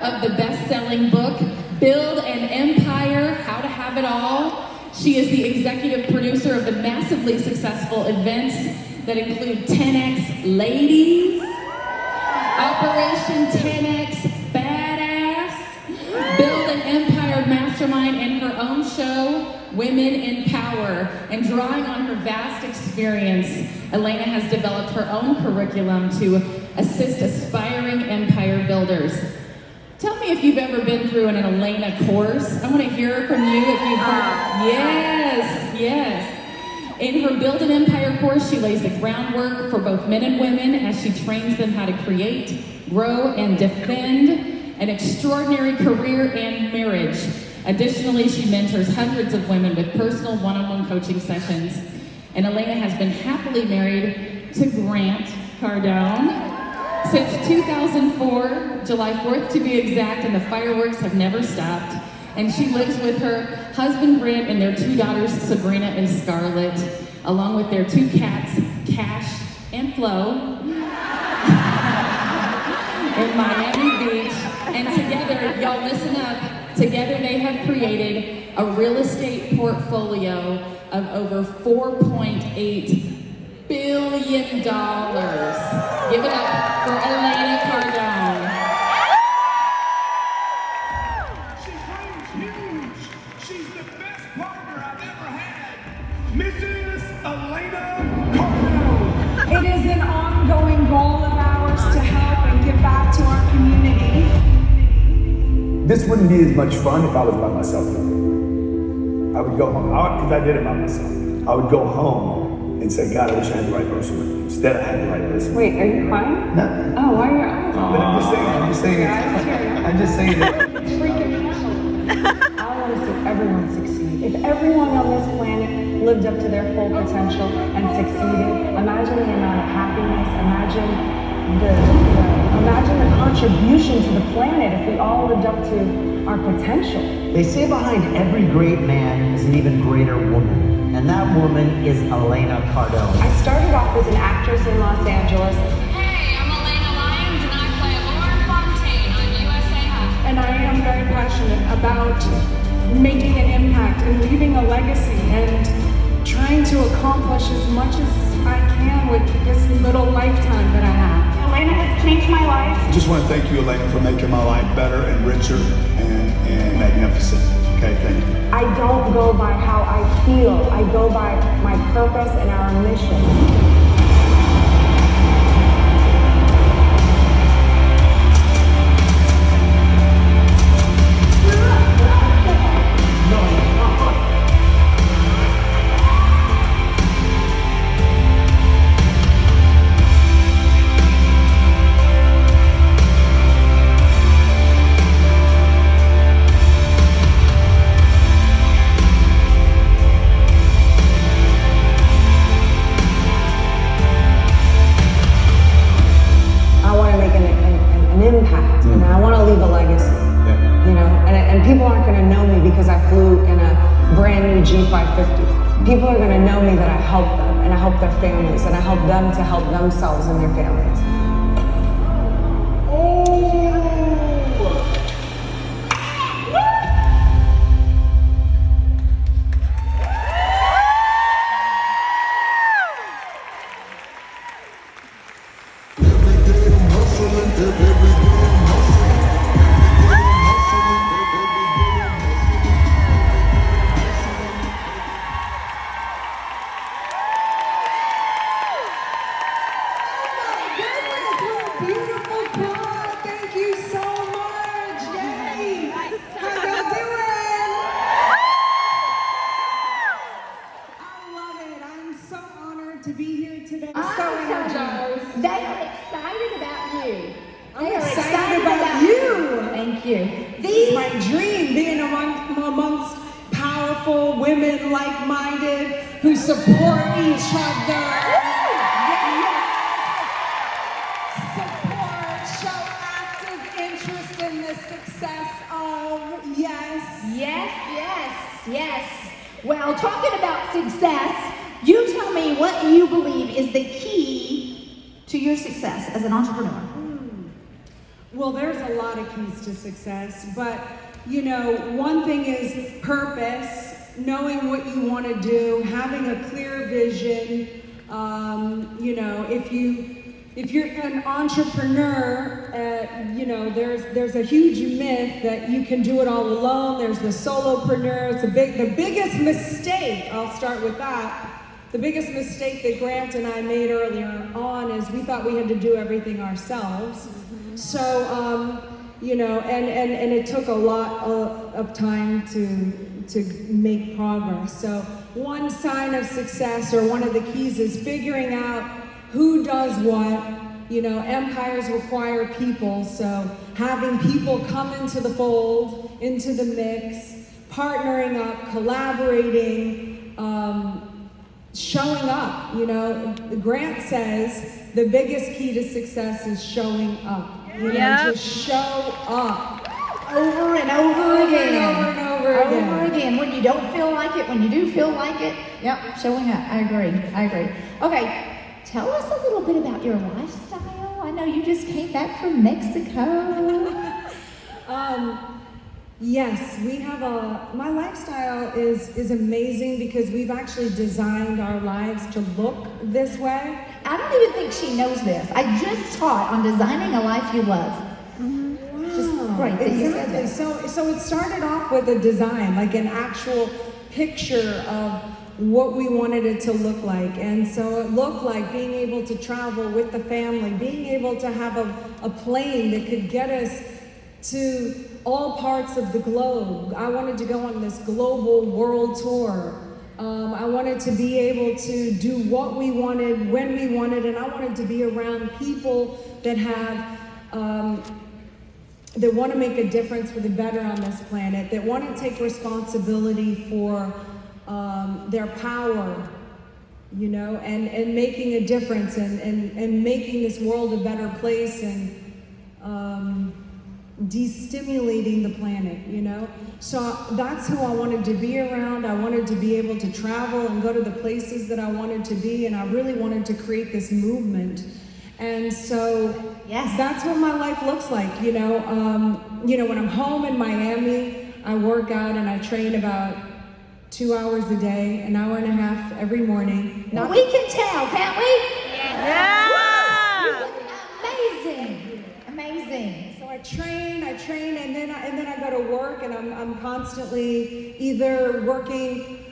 Of the best-selling book, Build an Empire, How to Have It All. She is the executive producer of the massively successful events that include 10X Ladies, Operation 10X Badass, Build an Empire Mastermind, and her own show, Women in Power. And drawing on her vast experience, Elena has developed her own curriculum to assist aspiring empire builders. Tell me if you've ever been through an Elena course. I want to hear from you if you've heard. Yes. In her Build an Empire course, she lays the groundwork for both men and women as she trains them how to create, grow, and defend an extraordinary career and marriage. Additionally, she mentors hundreds of women with personal one-on-one coaching sessions. And Elena has been happily married to Grant Cardone since 2004, July 4th to be exact, and the fireworks have never stopped. And she lives with her husband Grant and their two daughters, Sabrina and Scarlett, along with their two cats, Cash and Flo, in Miami Beach. And together, y'all listen up, together they have created a real estate portfolio of over $4.8 billion. Give it up for Elena Cardone. She's huge. She's the best partner I've ever had. Mrs. Elena Cardone. It is an ongoing goal of ours to help and give back to our community. This wouldn't be as much fun if I was by myself. I would go home, because I did it by myself. I would go home and say, God, I wish I had the right person with me. Instead, I had the right person. Wait, are you crying? No. Oh, why are your eyes? But I'm just saying It's freaking me out. I want to see everyone succeed. If everyone on this planet lived up to their full potential and succeeded, imagine the amount of happiness, imagine the contribution to the planet if we all lived up to our potential. They say behind every great man is an even greater woman. And that woman is Elena Cardone. I started off as an actress in Los Angeles. Hey, I'm Elena Lyons and I play Lauren Fontaine on USA Hub. And I am very passionate about making an impact and leaving a legacy and trying to accomplish as much as I can with this little lifetime that I have. Elena has changed my life. I just want to thank you, Elena, for making my life better and richer and magnificent. Okay, thank you. I don't go by how I feel. I go by my purpose and our mission. Impact, and I want to leave a legacy. You know, and people aren't going to know me because I flew in a brand new G550. People are going to know me that I help them, and I help their families, and I help them to help themselves and their families. To be here today. I'm so energized. They are excited about you. They are excited about you. Thank you. It's my dream being amongst powerful women, like-minded, who support each other. Support, show active interest in the success of Yes. Well, talking about success, you tell me what you believe is the key to your success as an entrepreneur. Well, there's a lot of keys to success, but you know, one thing is purpose, knowing what you want to do, having a clear vision. You know, if you're an entrepreneur, you know, there's a huge myth that you can do it all alone. There's the solopreneur. It's the biggest mistake. I'll start with that. The biggest mistake that Grant and I made earlier on is we thought we had to do everything ourselves. So, you know, and it took a lot of time to make progress. So one sign of success, or one of the keys, is figuring out who does what. You know, empires require people, so having people come into the fold, into the mix, partnering up, collaborating, showing up. You know, Grant says the biggest key to success is showing up. You know, just show up. Over and over again. Over again. When you don't feel like it, when you do feel like it. Yep, showing up. I agree. Okay, tell us a little bit about your lifestyle. I know you just came back from Mexico. Yes, we have my lifestyle is amazing because we've actually designed our lives to look this way. I don't even think she knows this. I just taught on designing a life you love. Wow. Just great that you said that. So it started off with a design, like an actual picture of what we wanted it to look like. And so it looked like being able to travel with the family, being able to have a plane that could get us to all parts of the globe. I wanted to go on this global world tour. I wanted to be able to do what we wanted, when we wanted, and I wanted to be around people that have, that want to make a difference for the better on this planet, that want to take responsibility for their power, you know, and making a difference and making this world a better place, and destimulating the planet, you know? So that's who I wanted to be around. I wanted to be able to travel and go to the places that I wanted to be, and I really wanted to create this movement. And so that's what my life looks like, you know? When I'm home in Miami, I work out and I train about 2 hours a day, an hour and a half every morning. Well, we can tell, can't we? Yeah. Amazing. So I train, and then I go to work, and I'm constantly either working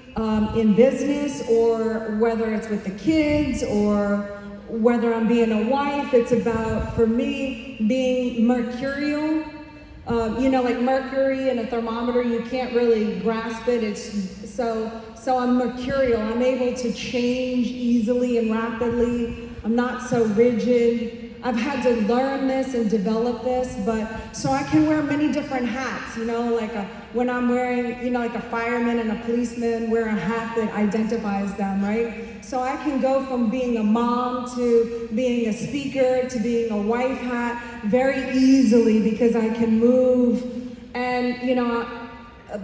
in business, or whether it's with the kids, or whether I'm being a wife. It's about, for me, being mercurial. You know, like mercury in a thermometer, you can't really grasp it. So I'm mercurial. I'm able to change easily and rapidly. I'm not so rigid. I've had to learn this and develop this, but so I can wear many different hats, you know, like when I'm wearing, you know, like a fireman and a policeman wear a hat that identifies them, right? So I can go from being a mom to being a speaker to being a wife hat very easily because I can move. And, you know,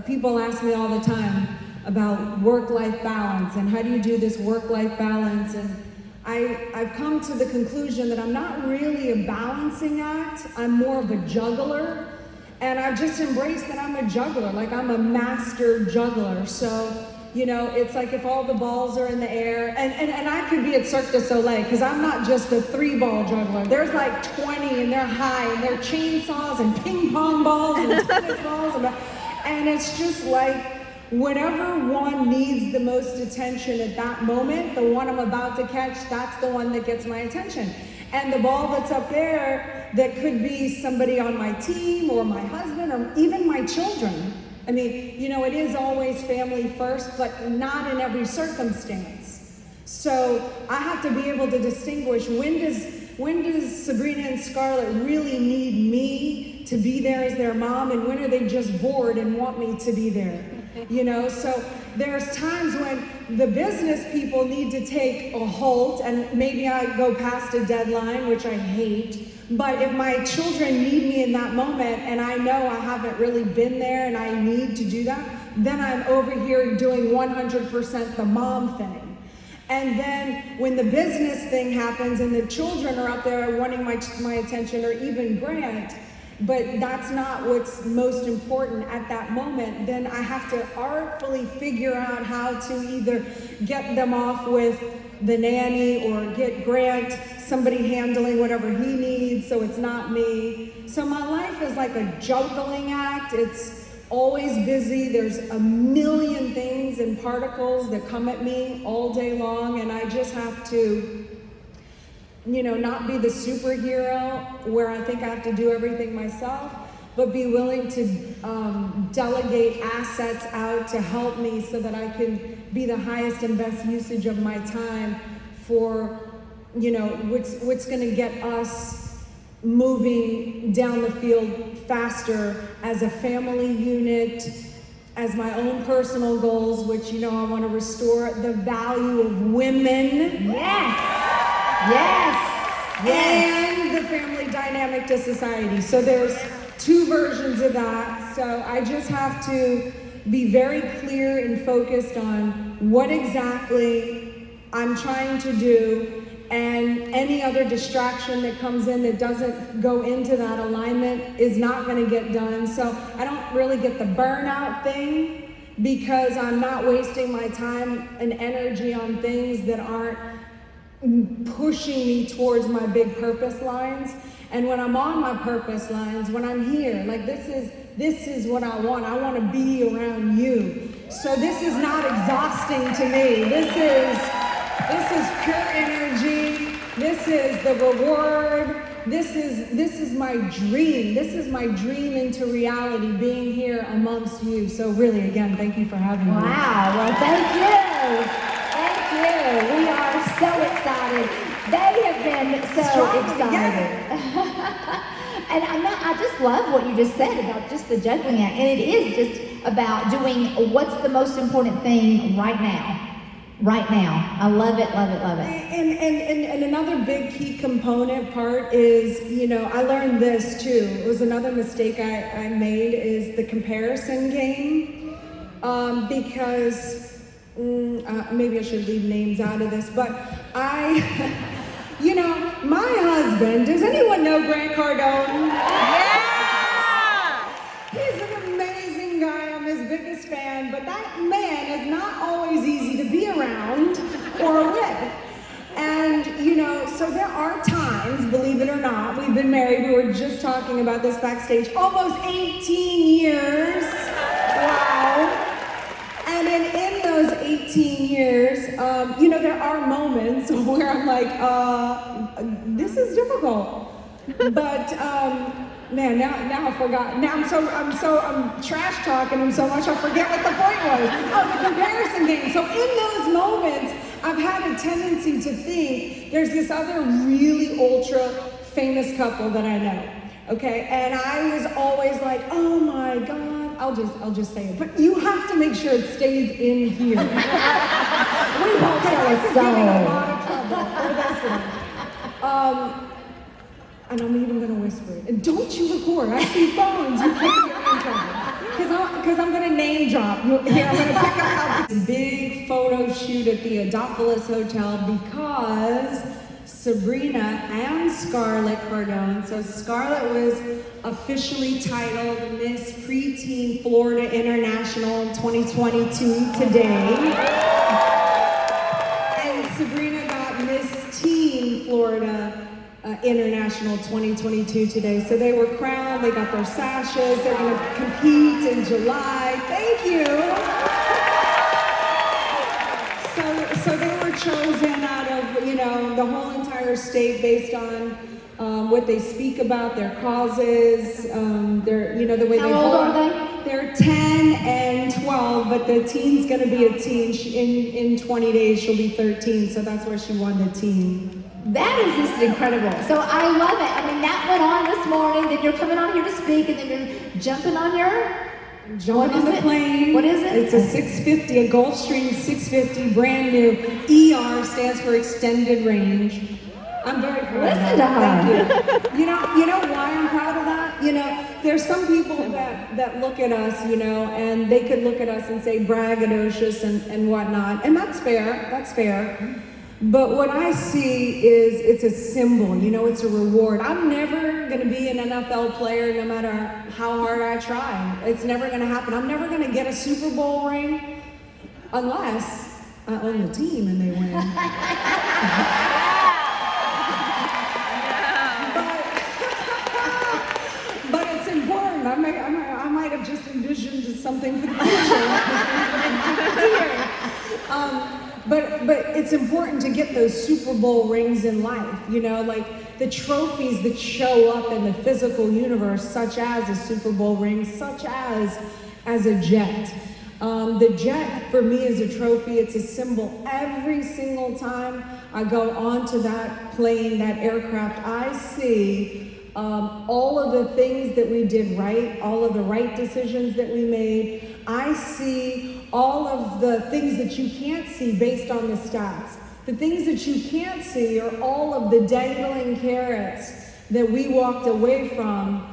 people ask me all the time about work-life balance and how do you do this work-life balance, and I've come to the conclusion that I'm not really a balancing act, I'm more of a juggler, and I've just embraced that I'm a juggler, like I'm a master juggler. So, you know, it's like if all the balls are in the air, and I could be at Cirque du Soleil, because I'm not just a 3-ball juggler. There's like 20, and they're high, and they're chainsaws, and ping pong balls, and tennis balls, and it's just like, whatever one needs the most attention at that moment, the one I'm about to catch, that's the one that gets my attention. And the ball that's up there, that could be somebody on my team, or my husband, or even my children. I mean, you know, it is always family first, but not in every circumstance. So I have to be able to distinguish when does Sabrina and Scarlett really need me to be there as their mom, and when are they just bored and want me to be there? You know, so there's times when the business people need to take a halt, and maybe I go past a deadline, which I hate. But if my children need me in that moment, and I know I haven't really been there and I need to do that, then I'm over here doing 100% the mom thing. And then when the business thing happens and the children are up there wanting my attention, or even Grant, but that's not what's most important at that moment, then I have to artfully figure out how to either get them off with the nanny or get Grant somebody handling whatever he needs so it's not me. So my life is like a juggling act. It's always busy. There's a million things and particles that come at me all day long, and I just have to, you know, not be the superhero where I think I have to do everything myself, but be willing to delegate assets out to help me so that I can be the highest and best usage of my time for, you know, what's gonna get us moving down the field faster as a family unit, as my own personal goals, which, you know, I want to restore the value of women. Yes. Yes. Yes. And the family dynamic to society. So there's two versions of that. So I just have to be very clear and focused on what exactly I'm trying to do, and any other distraction that comes in that doesn't go into that alignment is not going to get done. So I don't really get the burnout thing because I'm not wasting my time and energy on things that aren't pushing me towards my big purpose lines. And when I'm on my purpose lines, when I'm here, like this is what I want. I want to be around you. So this is not exhausting to me. This is pure energy. This is the reward. This is my dream. This is my dream into reality, being here amongst you. So really, again, thank you for having me. Wow, well, thank you. Thank you. We are so excited. They have been so excited. And I just love what you just said about just the juggling act. And it is just about doing what's the most important thing right now. Right now. I love it, love it, love it. And another big key component part is, you know, I learned this too. It was another mistake I made is the comparison game. Because maybe I should leave names out of this, but you know, my husband, does anyone know Grant Cardone? Yeah! He's an amazing guy. I'm his biggest fan, but that man is not always easy to be around or with. And, you know, so there are times, believe it or not, we've been married, we were just talking about this backstage, almost 18 years. Wow. And in those 18 years, you know, there are moments where I'm like, this is difficult. But man, now I forgot. Now I'm trash talking him so much I forget what the point was. Oh, the comparison game. So in those moments, I've had a tendency to think there's this other really ultra famous couple that I know. Okay, and I was always like, oh my God. I'll just say it, but you have to make sure it stays in here. We won't tell a soul. Get in a lot of trouble for this one. And I'm even gonna whisper it. And don't you record? I see phones. You can't get in trouble. Because I'm gonna name drop. Here, I'm gonna pick up a big photo shoot at the Adopolis Hotel because Sabrina and Scarlett Cardone. So Scarlett was officially titled Miss Preteen Florida International 2022 today. And Sabrina got Miss Teen Florida International 2022 today. So they were crowned, they got their sashes, they're gonna compete in July. Thank you. So they were chosen out of, you know, the whole entire state based on what they speak about, their causes, their, you know, the way How they old hold. are they? They're 10 and 12, but the teen's gonna be a teen. In 20 days, she'll be 13, so that's why she won the teen. That is just incredible. So I love it. I mean, that went on this morning, then you're coming on here to speak, and then you're jumping on Jumping on the plane. What is it? It's a 650, a Gulfstream 650, brand new. ER stands for extended range. I'm very proud of that. Listen to her. Thank you. You know why I'm proud of that? You know, there's some people that look at us, you know, and they could look at us and say braggadocious and whatnot, and that's fair. But what I see is it's a symbol, you know, it's a reward. I'm never gonna be an NFL player no matter how hard I try. It's never gonna happen. I'm never gonna get a Super Bowl ring unless I own the team and they win. But it's important. I might have just envisioned something for the future. But it's important to get those Super Bowl rings in life, you know, like the trophies that show up in the physical universe, such as a Super Bowl ring, such as a jet. The jet for me is a trophy. It's a symbol. Every single time I go onto that plane, that aircraft, I see all of the things that we did right, all of the right decisions that we made. I see all of the things that you can't see based on the stats. The things that you can't see are all of the dangling carrots that we walked away from,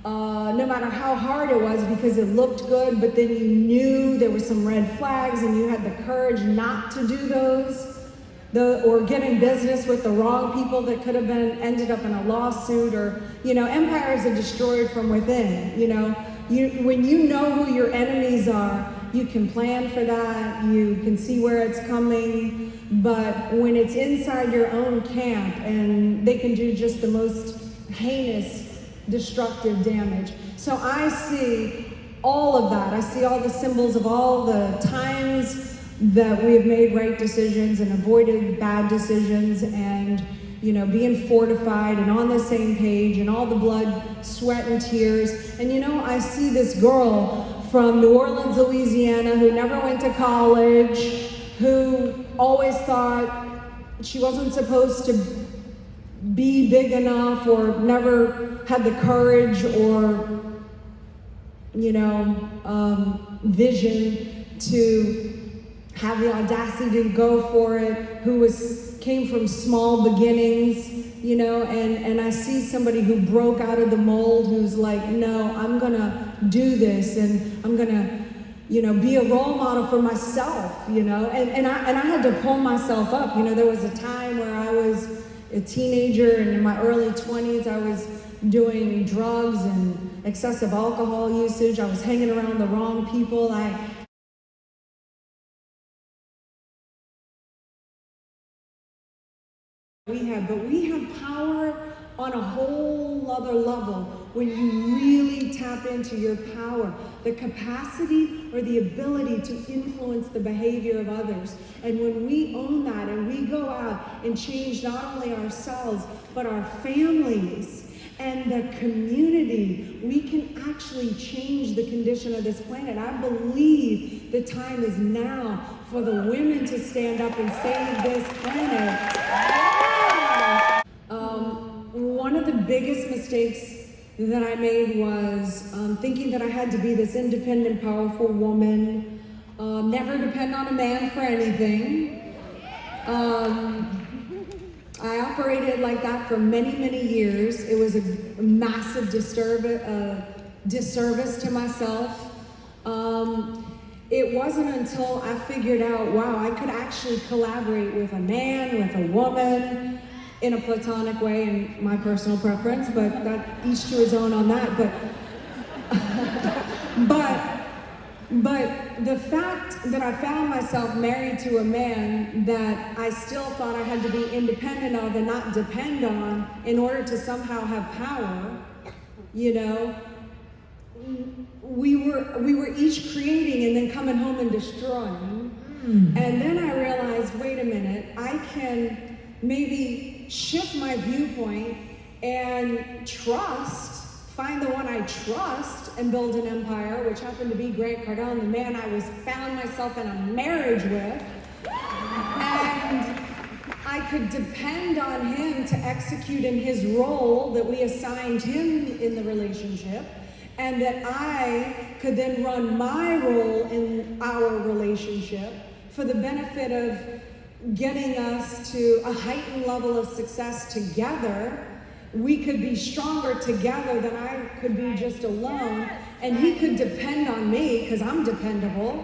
no matter how hard it was, because it looked good, but then you knew there were some red flags and you had the courage not to do those, or get in business with the wrong people that could have ended up in a lawsuit, or, you know, empires are destroyed from within, you know. When you know who your enemies are, you can plan for that, you can see where it's coming, but when it's inside your own camp and they can do just the most heinous, destructive damage. So I see all of that. I see all the symbols of all the times that we've made right decisions and avoided bad decisions, and, you know, being fortified and on the same page, and all the blood, sweat, and tears. And, you know, I see this girl from New Orleans, Louisiana, who never went to college, who always thought she wasn't supposed to be big enough, or never had the courage or, you know, vision to have the audacity to go for it, who came from small beginnings, you know, and I see somebody who broke out of the mold, who's like, no, I'm gonna do this, and I'm gonna, you know, be a role model for myself, you know, and I had to pull myself up. You know, there was a time where I was a teenager, and in my early 20s, I was doing drugs and excessive alcohol usage. I was hanging around the wrong people. We have power on a whole other level when you really tap into your power, the capacity or the ability to influence the behavior of others. And when we own that and we go out and change not only ourselves, but our families and the community, we can actually change the condition of this planet. I believe the time is now for the women to stand up and save this planet. One of the biggest mistakes that I made was thinking that I had to be this independent, powerful woman, never depend on a man for anything. I operated like that for many, many years. It was a massive disservice to myself. It wasn't until I figured out, wow, I could actually collaborate with a man, with a woman, in a platonic way, in my personal preference, but that each to his own on that. But the fact that I found myself married to a man that I still thought I had to be independent of and not depend on in order to somehow have power, you know, we were each creating and then coming home and destroying. And then I realized, wait a minute, I can maybe shift my viewpoint and find the one I trust and build an empire, which happened to be Grant Cardone, the man I found myself in a marriage with. And I could depend on him to execute in his role that we assigned him in the relationship, and that I could then run my role in our relationship for the benefit of getting us to a heightened level of success together. We could be stronger together than I could be just alone, and he could depend on me because I'm dependable,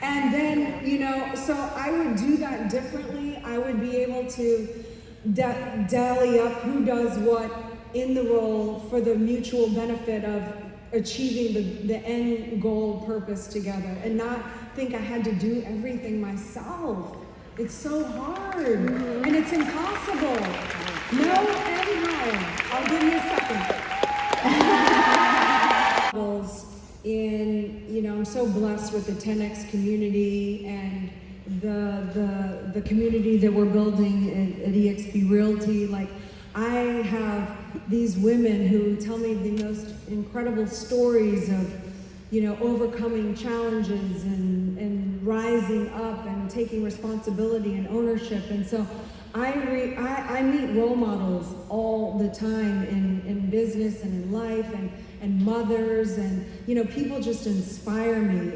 And then, you know, so I would do that differently. I would be able to dally up who does what in the role for the mutual benefit of achieving the end goal purpose together, and not think I had to do everything myself. It's so hard, and it's impossible. No and no. I'll give you a second. In, you know, I'm so blessed with the 10X community and the community that we're building at eXp Realty. Like, I have these women who tell me the most incredible stories of, you know, overcoming challenges and rising up and taking responsibility and ownership. And so I meet role models all the time in business and in life, and mothers, and, you know, people just inspire me.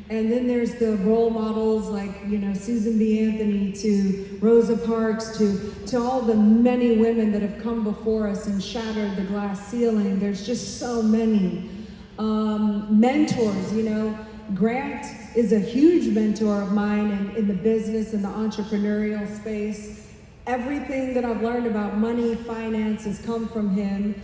And then there's the role models like, you know, Susan B. Anthony to Rosa Parks to all the many women that have come before us and shattered the glass ceiling. There's just so many. Mentors, you know, Grant is a huge mentor of mine in the business and the entrepreneurial space. Everything that I've learned about money, finance has come from him.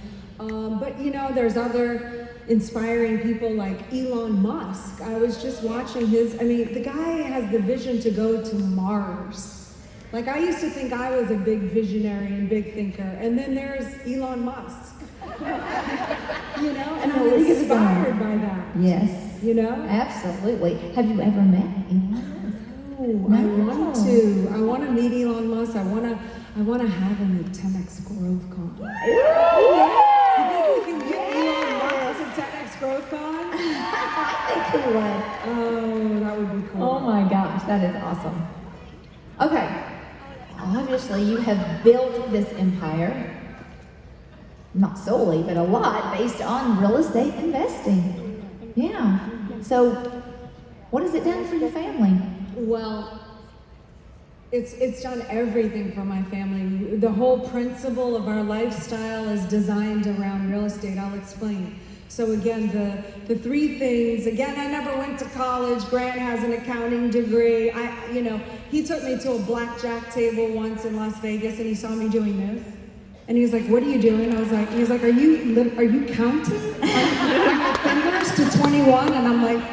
But, you know, there's other inspiring people like Elon Musk. I was just watching his, I mean, the guy has the vision to go to Mars. Like, I used to think I was a big visionary and big thinker, and then there's Elon Musk. You know, and I'm inspired by that. Yes. You know? Absolutely. Have you ever met Elon? No, I want to meet Elon Musk. I want to have him at 10X Growth Con. You think we can get Elon Musk at 10X Growth Con? I think he would. Oh, that would be cool. Oh my gosh, that is awesome. Okay, obviously you have built this empire, not solely, but a lot based on real estate investing. Yeah. So, what has it done for your family? Well, it's done everything for my family. The whole principle of our lifestyle is designed around real estate. I'll explain. So again, the three things, again, I never went to college. Grant has an accounting degree. He took me to a blackjack table once in Las Vegas, and he saw me doing this. And he was like, "What are you doing?" He was like, "Are you counting on your fingers to 21?" And I'm like,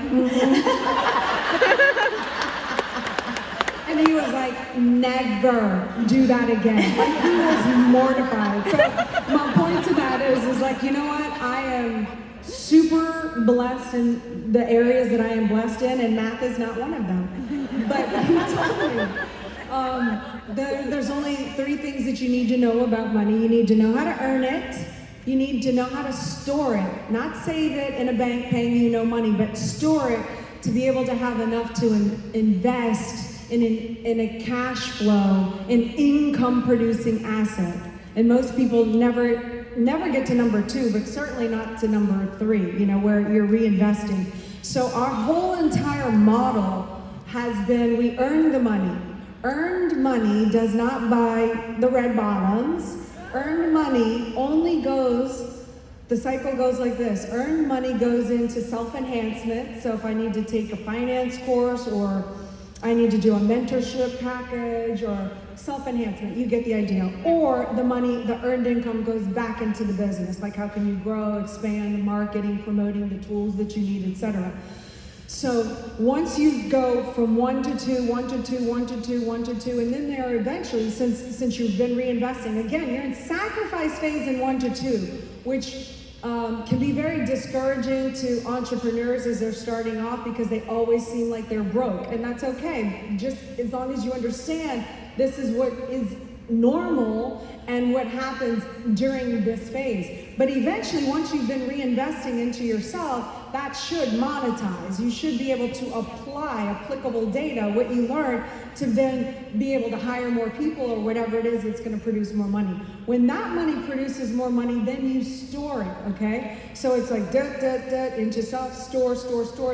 And he was like, "Never do that again." Like, he was mortified. So my point to that is like, you know what? I am super blessed in the areas that I am blessed in, and math is not one of them. But he told me, there's only three things that you need to know about money. You need to know how to earn it. You need to know how to store it. Not save it in a bank paying you no money, but store it to be able to have enough to invest in a cash flow, an income producing asset. And most people never get to number 2, but certainly not to number 3, where you're reinvesting. So our whole entire model has been, we earn the money. Earned money does not buy the red bottoms. Earned money only goes, the cycle goes like this. Earned money goes into self-enhancement. So if I need to take a finance course, or I need to do a mentorship package, or self-enhancement, you get the idea. Or the money, the earned income goes back into the business. Like, how can you grow, expand, marketing, promoting the tools that you need, etc. So once you go from 1 to 2, 1 to 2, 1 to 2, 1 to 2, and then there eventually, since you've been reinvesting, again, you're in sacrifice phase in 1 to 2, which can be very discouraging to entrepreneurs as they're starting off, because they always seem like they're broke, and that's okay. Just as long as you understand this is what is normal and what happens during this phase. But eventually, once you've been reinvesting into yourself, that should monetize. You should be able to apply applicable data, what you learn, to then be able to hire more people or whatever it is that's going to produce more money. When that money produces more money, then you store it, okay? So it's like into self, store.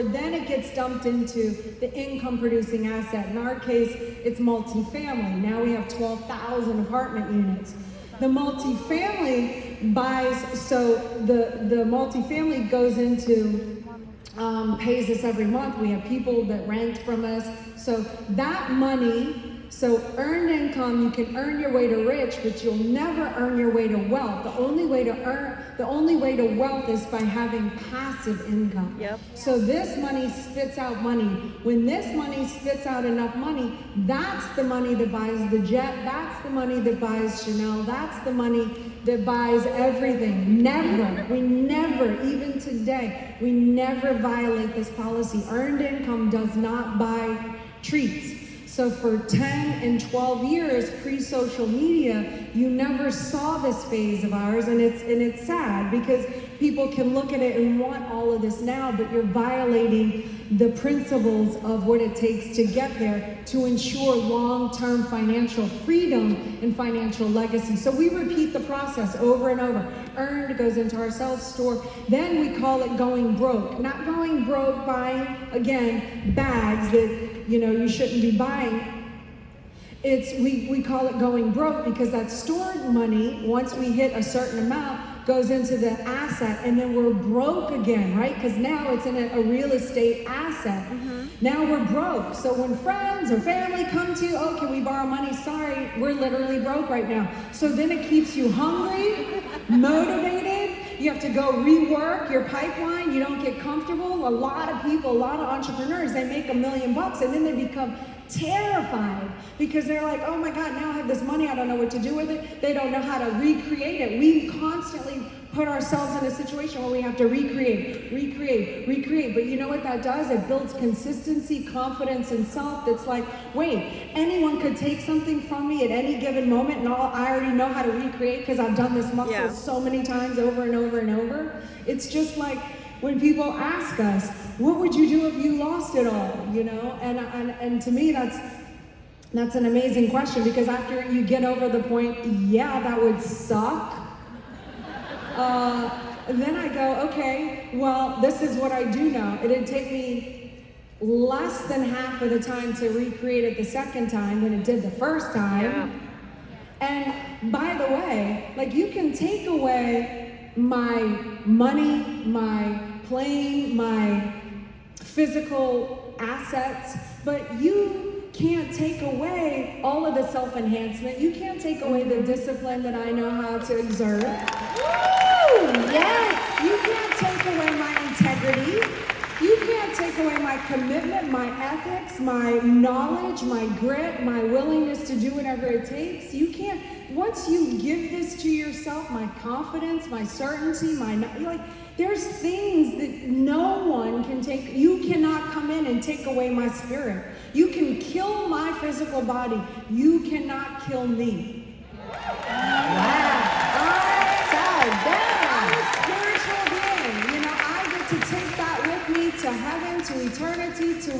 Then it gets dumped into the income producing asset. In our case, it's multifamily. Now we have 12,000 apartment units. The multifamily buys, so the multifamily goes into pays us every month. We have people that rent from us. So that money, so earned income, you can earn your way to rich, but you'll never earn your way to wealth. The only way to wealth is by having passive income. Yep. So this money spits out money. When this money spits out enough money, that's the money that buys the jet, that's the money that buys Chanel, that's the money that buys everything. We never, even today, we never violate this policy. Earned income does not buy treats. So for 10 and 12 years pre-social media, you never saw this phase of ours, and it's sad because people can look at it and want all of this now, but you're violating the principles of what it takes to get there to ensure long-term financial freedom and financial legacy. So we repeat the process over and over. Earned goes into our self-store. Then we call it going broke. Not going broke buying, again, bags that you shouldn't be buying. We call it going broke because that stored money, once we hit a certain amount, goes into the asset, and then we're broke again, right? Because now it's in a real estate asset. Now we're broke. So when friends or family come to you, oh, can we borrow money? Sorry, we're literally broke right now. So then it keeps you hungry, motivated. You have to go rework your pipeline. You don't get comfortable. A lot of people, a lot of entrepreneurs, they make $1 million and then they become terrified because they're like, oh my God, now I have this money, I don't know what to do with it. They don't know how to recreate it. We constantly put ourselves in a situation where we have to recreate. But you know what that does? It builds consistency, confidence, and self that's like, wait, anyone could take something from me at any given moment and I already know how to recreate because I've done this muscle so many times over and over and over. It's just like when people ask us, what would you do if you lost it all? And to me, that's an amazing question because after you get over the point, yeah, that would suck. Then I go, okay, well, this is what I do know. It'd take me less than half of the time to recreate it the second time than it did the first time. And by the way, you can take away my money, my plane, my physical assets, but you can't take away all of the self-enhancement. You can't take away the discipline that I know how to exert. Woo! Yes! You can't take away my integrity. You can't take away my commitment, my ethics, my knowledge, my grit, my willingness to do whatever it takes. You can't, once you give this to yourself, my confidence, my certainty, there's things that no one can take. You cannot come in and take away my spirit. You can kill my physical body. You cannot kill me. Wow. I'm a spiritual being. I get to take that with me to heaven, to eternity, to,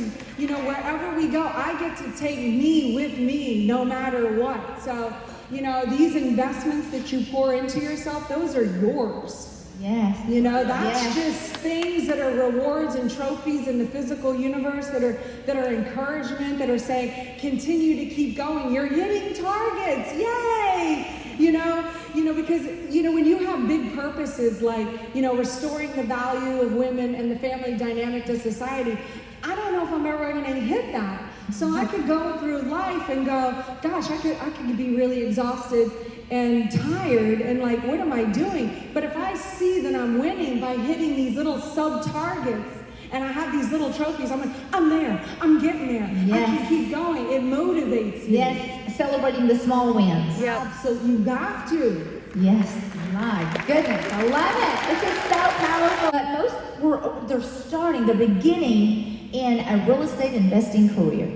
wherever we go. I get to take me with me no matter what. So, these investments that you pour into yourself, those are yours. Yes. That's just things that are rewards and trophies in the physical universe that are encouragement, that are saying, continue to keep going. You're hitting targets. Yay! Because, when you have big purposes like, restoring the value of women and the family dynamic to society, I don't know if I'm ever going to hit that. So I could go through life and go, gosh, I could be really exhausted and tired and what am I doing? But if I see that I'm winning by hitting these little sub-targets and I have these little trophies, I'm like, I'm there, I'm getting there. Yes. I can keep going. It motivates me. Yes, celebrating the small wins. Yep. Absolutely, you have to. Yes, my goodness, I love it. This is so powerful. But they're starting, the beginning in a real estate investing career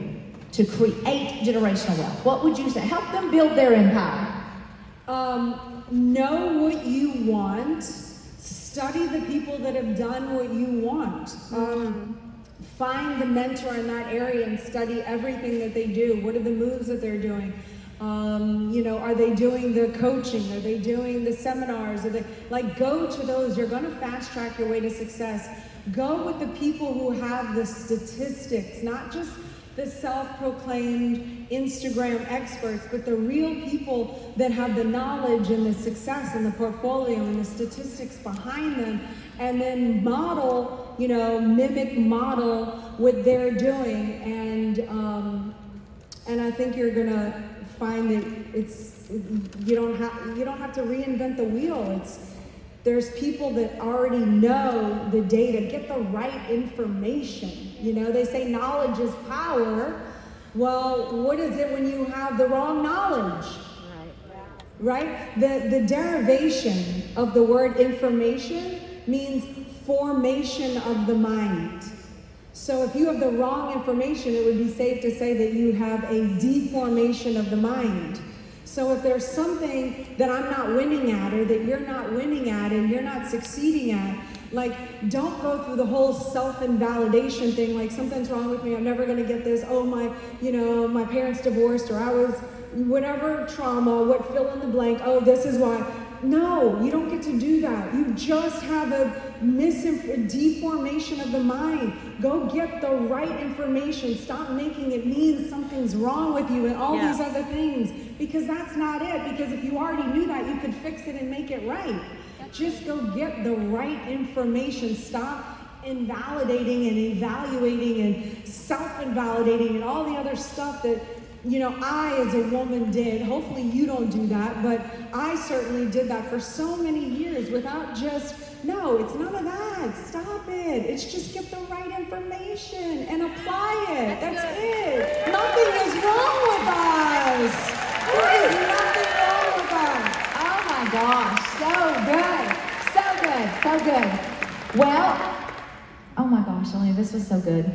to create generational wealth. What would you say? Help them build their empire. Know what you want. Study the people that have done what you want. Find the mentor in that area and study everything that they do. What are the moves that they're doing? Are they doing the coaching? Are they doing the seminars? Are they go to those? You're going to fast track your way to success. Go with the people who have the statistics, not just the self-proclaimed Instagram experts, but the real people that have the knowledge and the success and the portfolio and the statistics behind them, and then model mimic, model what they're doing, and I think you're gonna find that you don't have to reinvent the wheel. There's people that already know the data, get the right information. They say knowledge is power. Well, what is it when you have the wrong knowledge? Right? The derivation of the word information means formation of the mind. So if you have the wrong information, it would be safe to say that you have a deformation of the mind. So if there's something that I'm not winning at, or that you're not winning at and you're not succeeding at, don't go through the whole self-invalidation thing, like something's wrong with me, I'm never gonna get this, oh my parents divorced, or I was whatever trauma, what fill in the blank, oh this is why. No, you don't get to do that. You just have a deformation of the mind. Go get the right information. Stop making it mean something's wrong with you and all these other things, because that's not it. Because if you already knew that, you could fix it and make it right. Just go get the right information. Stop invalidating and evaluating and self-invalidating and all the other stuff that I as a woman did. Hopefully you don't do that, but I certainly did that for so many years without no, it's none of that. Stop it. It's just get the right information and apply it. That's it. Nothing is wrong with us. There is nothing wrong with us. Oh my gosh, so good. Well, oh my gosh, Elena, this was so good.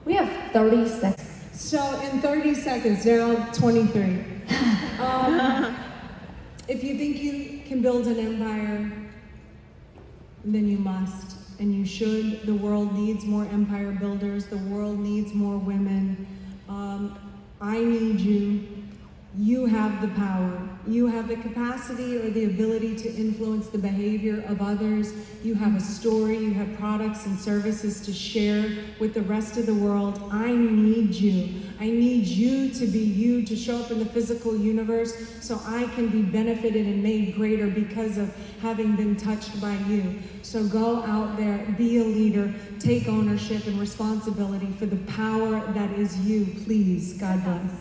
We have 30 seconds. So in 30 seconds, now 23. If you think you can build an empire, then you must, and you should. The world needs more empire builders. The world needs more women. I need you. You have the power. You have the capacity or the ability to influence the behavior of others. You have a story. You have products and services to share with the rest of the world. I need you. I need you to be you, to show up in the physical universe so I can be benefited and made greater because of having been touched by you. So go out there, be a leader, take ownership and responsibility for the power that is you. Please, God bless.